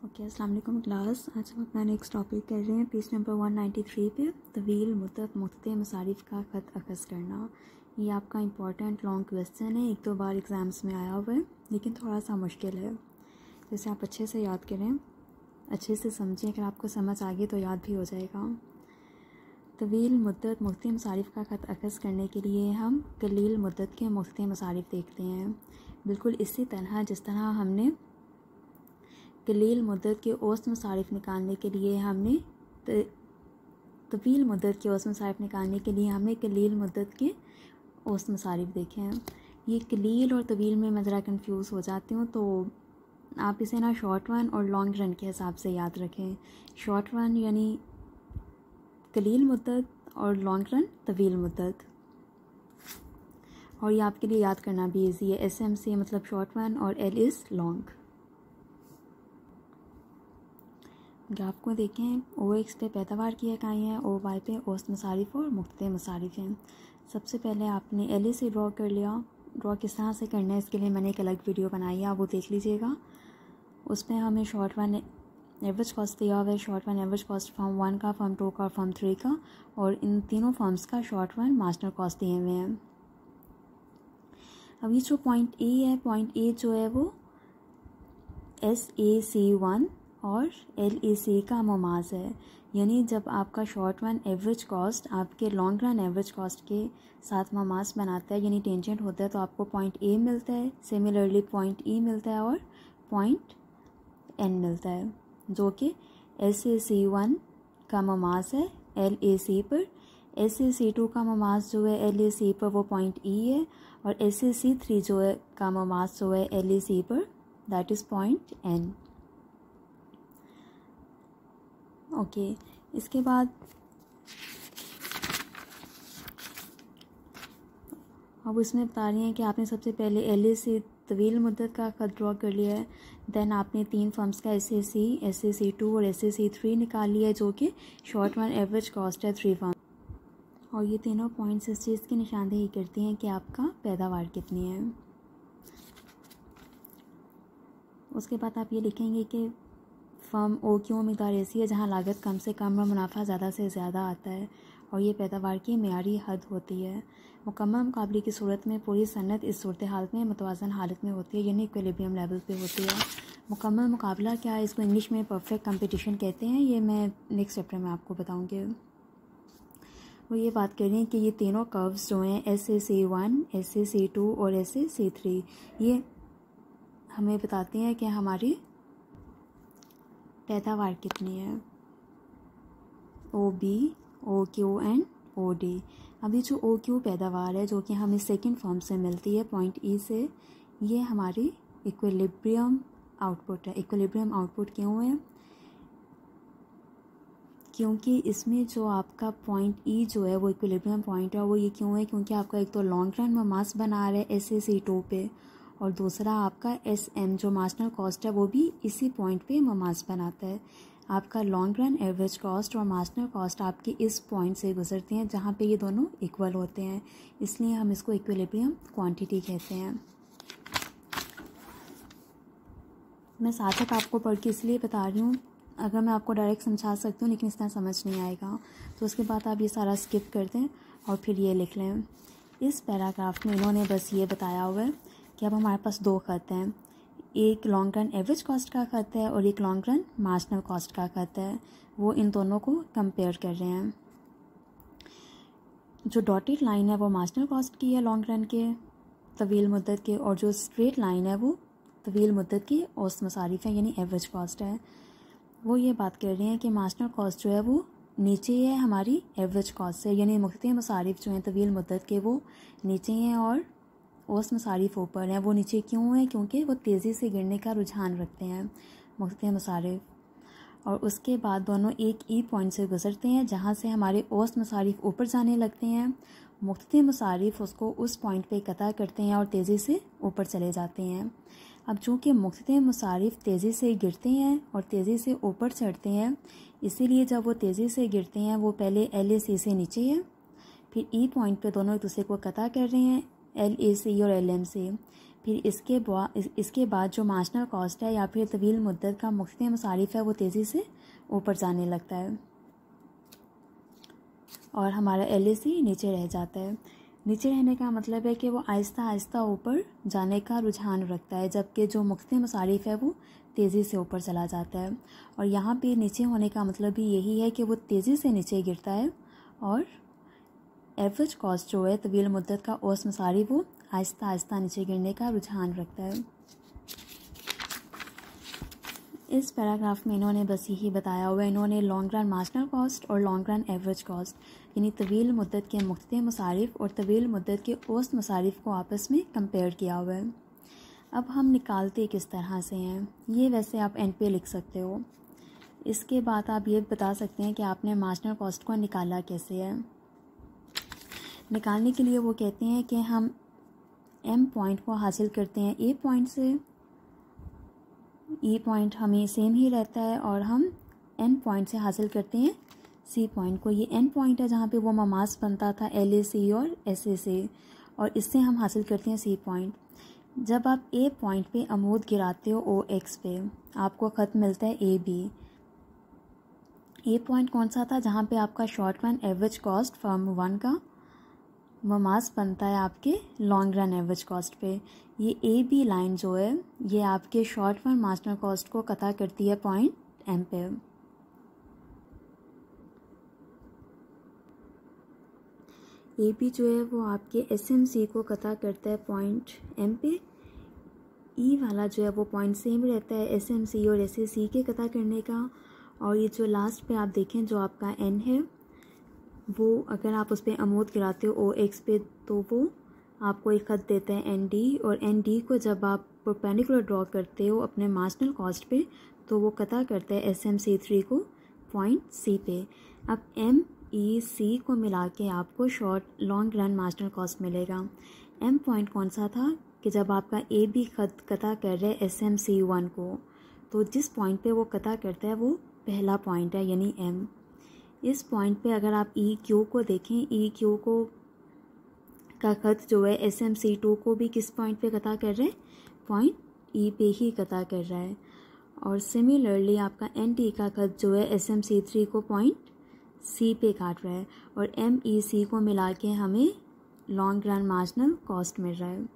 Okay, अस्सलाम वालेकुम class. आज हम अपना नेक्स्ट टॉपिक कर रहे हैं पेज नंबर 193 पे तवील मुद्दत मुख्तलिफ मसारिफ़ का ख़त अखज़ करना। ये आपका इंपॉर्टेंट लॉन्ग क्वेश्चन है, एक दो बार एग्ज़ाम्स में आया हुआ है लेकिन थोड़ा सा मुश्किल है। जैसे आप अच्छे से याद करें, अच्छे से समझें, अगर आपको समझ आ गई तो याद भी हो जाएगा। तवील मुद्दत मुख्तलिफ मसारिफ़ का ख़त अखज़ करने के लिए हम कलील मुद्दत के मुख्तलिफ मसारिफ़ देखते हैं। बिल्कुल इसी तरह जिस तरह हमने कलील मुद्दत के औसत मसारिफ़ निकालने के लिए हमने तवील मुद्दत के औसत मसारिफ़ निकालने के लिए हमने कलील मुद्दत के औसत मसारिफ़ देखे हैं। ये कलील और तवील में मैं ज़रा कंफ्यूज हो जाती हूँ, तो आप इसे ना शॉर्ट रन और लॉन्ग रन के हिसाब से याद रखें। शॉर्ट रन यानी कलील मुद्दत और लॉन्ग रन तवील मुद्दत। और ये आपके लिए याद करना भी ईजी है। SMC मतलब शॉर्ट रन और L इज़ लॉन्ग। ग्राफ को देखें, OX पे पैदावार की इकाइयाँ, OY पे औसत मसारिफ़ और मुख्तलिफ मसारिफ़ हैं। सबसे पहले आपने LA से ड्रॉ कर लिया। ड्रॉ किस तरह से करना है इसके लिए मैंने एक अलग वीडियो बनाई है, आप वो देख लीजिएगा। उसमें हमें शॉर्ट रन एवरेज कॉस्ट दिया हुआ है। Short run average cost form 1 का, फॉर्म 2 का, फॉर्म 3 का, और इन तीनों फॉर्म्स का शॉर्ट रन मार्जिनल कॉस्ट दिए हुए हैं। अब ये जो पॉइंट ए है, पॉइंट ए जो है वो SAC1 और LAC का मुमाज है। यानी जब आपका शॉर्ट रन एवरेज कॉस्ट आपके लॉन्ग रन एवरेज कॉस्ट के साथ मुमाज बनाता है, यानी टेंजेंट होता है, तो आपको पॉइंट A मिलता है। सिमिलरली पॉइंट E मिलता है और पॉइंट N मिलता है, जो कि SAC1 का मुमाज है LAC पर। SAC2 का मुमाज जो है LAC पर वो पॉइंट E है, और SAC3 जो है का मुमाज जो है LAC पर, that is point N। Okay, इसके बाद अब इसमें बता रही हैं कि आपने सबसे पहले LA से तवील मुद्दत का ख़त ड्रॉ कर लिया है। देन आपने तीन फर्म्स का SAC, SAC2 और SAC3 निकाल लिया है, जो कि शॉर्ट रन एवरेज कॉस्ट है 3 फर्म। और ये तीनों पॉइंट्स इस चीज़ की निशानदेही करती हैं कि आपका पैदावार कितनी है। उसके बाद आप ये लिखेंगे कि फर्म OQ मिकदार ऐसी है जहाँ लागत कम से कम और मुनाफा ज़्यादा से ज़्यादा आता है, और ये पैदावार की मेयारी हद होती है। मुकम्मल मुकाबले की सूरत में पूरी सनत इस सूरत हाल में मुतवाज़न हालत में होती है, यानी इक्विलिब्रियम लेवल पे होती है। मुकम्मल मुकाबला क्या है, इसको इंग्लिश में परफेक्ट कंपटीशन कहते हैं। ये मैं नेक्स्ट चैप्टर में आपको बताऊँगी। वो ये बात कर रही हैं कि ये तीनों कर्व्स जो हैं SAC1, SAC2 और SAC3, ये हमें बताते हैं कि हमारी पैदावार कितनी है। OB, OQ and OD। अभी जो OQ पैदावार है, जो कि हमें सेकंड फॉर्म से मिलती है पॉइंट E से, ये हमारी इक्विलिब्रियम आउटपुट है। इक्विलिब्रियम आउटपुट क्यों है? क्योंकि इसमें जो आपका पॉइंट E जो है वो इक्विलिब्रियम पॉइंट है। वो ये क्यों है? क्योंकि आपका एक तो लॉन्ग रन में मास बना रहा है SAC2 पे, और दूसरा आपका SM जो मार्जिनल कॉस्ट है वो भी इसी पॉइंट पे ममाज बनाता है। आपका लॉन्ग रन एवरेज कॉस्ट और मार्जिनल कॉस्ट आपके इस पॉइंट से गुजरते हैं जहाँ पे ये दोनों इक्वल होते हैं, इसलिए हम इसको इक्विलिब्रियम क्वांटिटी कहते हैं। मैं साथ साथ आपको पढ़ के इसलिए बता रही हूँ, अगर मैं आपको डायरेक्ट समझा सकती हूँ लेकिन इस तरह समझ नहीं आएगा, तो उसके बाद आप ये सारा स्किप कर दें और फिर ये लिख लें। इस पैराग्राफ में इन्होंने बस ये बताया हुआ है कि अब हमारे पास दो ख़त हैं, एक लॉन्ग रन एवरेज कॉस्ट का ख़त है और एक लॉन्ग रन मार्जिनल कॉस्ट का ख़त है। वो इन दोनों को कंपेयर कर रहे हैं। जो डॉटेड लाइन है वो मार्जिनल कॉस्ट की है लॉन्ग रन के तवील मुद्दत के, और जो स्ट्रेट लाइन है वो तवील मुद्दत की औसत मसारिफ़ है, यानी एवरेज कॉस्ट है। वो ये बात कर रहे हैं कि मार्जिनल कॉस्ट जो है वो नीचे है हमारी एवरेज कॉस्ट से, यानी मुख्तलिफ मसारिफ़ जो हैं तवील मुद्दत के वो नीचे हैं और औसत मसारिफ़ ऊपर हैं। वो नीचे क्यों है? क्योंकि वो तेज़ी से गिरने का रुझान रखते हैं मुख्तलिफ मसारिफ़। और उसके बाद दोनों एक E पॉइंट से गुजरते हैं जहाँ से हमारे औसत मसारिफ़ ऊपर जाने लगते हैं। मुख्तलिफ मसारिफ़ उसको उस पॉइंट पे कता करते हैं और तेज़ी से ऊपर चले जाते हैं। अब चूँकि मुख्तलिफ मसारिफ़ तेज़ी से गिरते हैं और तेज़ी से ऊपर चढ़ते हैं, इसीलिए जब वो तेज़ी से गिरते हैं वो पहले LAC से नीचे है, फिर E पॉइंट पे दोनों एक दूसरे को कता कर रहे हैं LAC और LM से, फिर इसके बाद जो मार्जिनल कॉस्ट है या फिर तवील मुद्दत का मुख्तलिफ मसारिफ है वो तेज़ी से ऊपर जाने लगता है और हमारा LAC नीचे रह जाता है। नीचे रहने का मतलब है कि वो आहिस्ता आहिस्ता ऊपर जाने का रुझान रखता है, जबकि जो मुख्तलिफ मसारिफ है वो तेज़ी से ऊपर चला जाता है। और यहाँ पे नीचे होने का मतलब भी यही है कि वो तेज़ी से नीचे गिरता है और एवरेज कॉस्ट जो है तवील मुद्दत का औसत मसारिफ वो आहिस्ता आहिस्ता नीचे गिरने का रुझान रखता है। इस पैराग्राफ में इन्होंने बस यही बताया हुआ है। इन्होंने लॉन्ग रन मार्जिनल कॉस्ट और लॉन्ग रन एवरेज कॉस्ट यानी तवील मुद्दत के मुख्तलिफ मसारिफ और तवील मुद्दत के औसत मसारिफ को आपस में कंपेयर किया हुआ है। अब हम निकालते किस तरह से हैं, ये वैसे आप एंड पे लिख सकते हो। इसके बाद आप ये बता सकते हैं कि आपने मार्जिनल कॉस्ट को निकाला कैसे है। निकालने के लिए वो कहते हैं कि हम M पॉइंट को हासिल करते हैं A पॉइंट से, E पॉइंट हमें सेम ही रहता है, और हम N पॉइंट से हासिल करते हैं C पॉइंट को। ये N पॉइंट है जहाँ पे वो ममास बनता था LAC और SA से, और इससे हम हासिल करते हैं C पॉइंट। जब आप A पॉइंट पे अमूद गिराते हो OX पे, आपको ख़त मिलता है AB। A पॉइंट कौन सा था, जहाँ पे आपका short run average cost firm 1 का ममास बनता है आपके लॉन्ग रन एवरेज कॉस्ट पे। ये AB लाइन जो है ये आपके शॉर्ट रन मार्जिनल कॉस्ट को कता करती है पॉइंट M पे। AB जो है वो आपके SMC को कता करता है पॉइंट M पे। E वाला जो है वो पॉइंट सेम रहता है SMC और SAC के कता करने का। और ये जो लास्ट पे आप देखें जो आपका N है वो अगर आप उस पर अमूद गिराते हो OX पे तो वो आपको एक ख़त देता है ND, और ND को जब आप परपेंडिकुलर ड्रॉ करते हो अपने मार्जिनल कॉस्ट पे तो वो कता करता है SMC3 को पॉइंट C पे। अब MEC को मिला के आपको short long run marginal cost मिलेगा। M पॉइंट कौन सा था कि जब आपका AB ख़त कता कर रहा है SMC1 को, तो जिस पॉइंट पे वो कता करता है वो पहला पॉइंट है यानी M। इस पॉइंट पे अगर आप EQ को देखें, EQ को का ख़त जो है SMC2 को भी किस पॉइंट पे कता कर रहा है, पॉइंट E पे ही कता कर रहा है। और सिमिलरली आपका ND का ख़त जो है SMC3 को पॉइंट C पे काट रहा है, और MEC को मिला के हमें लॉन्ग रन मार्जिनल कॉस्ट मिल रहा है।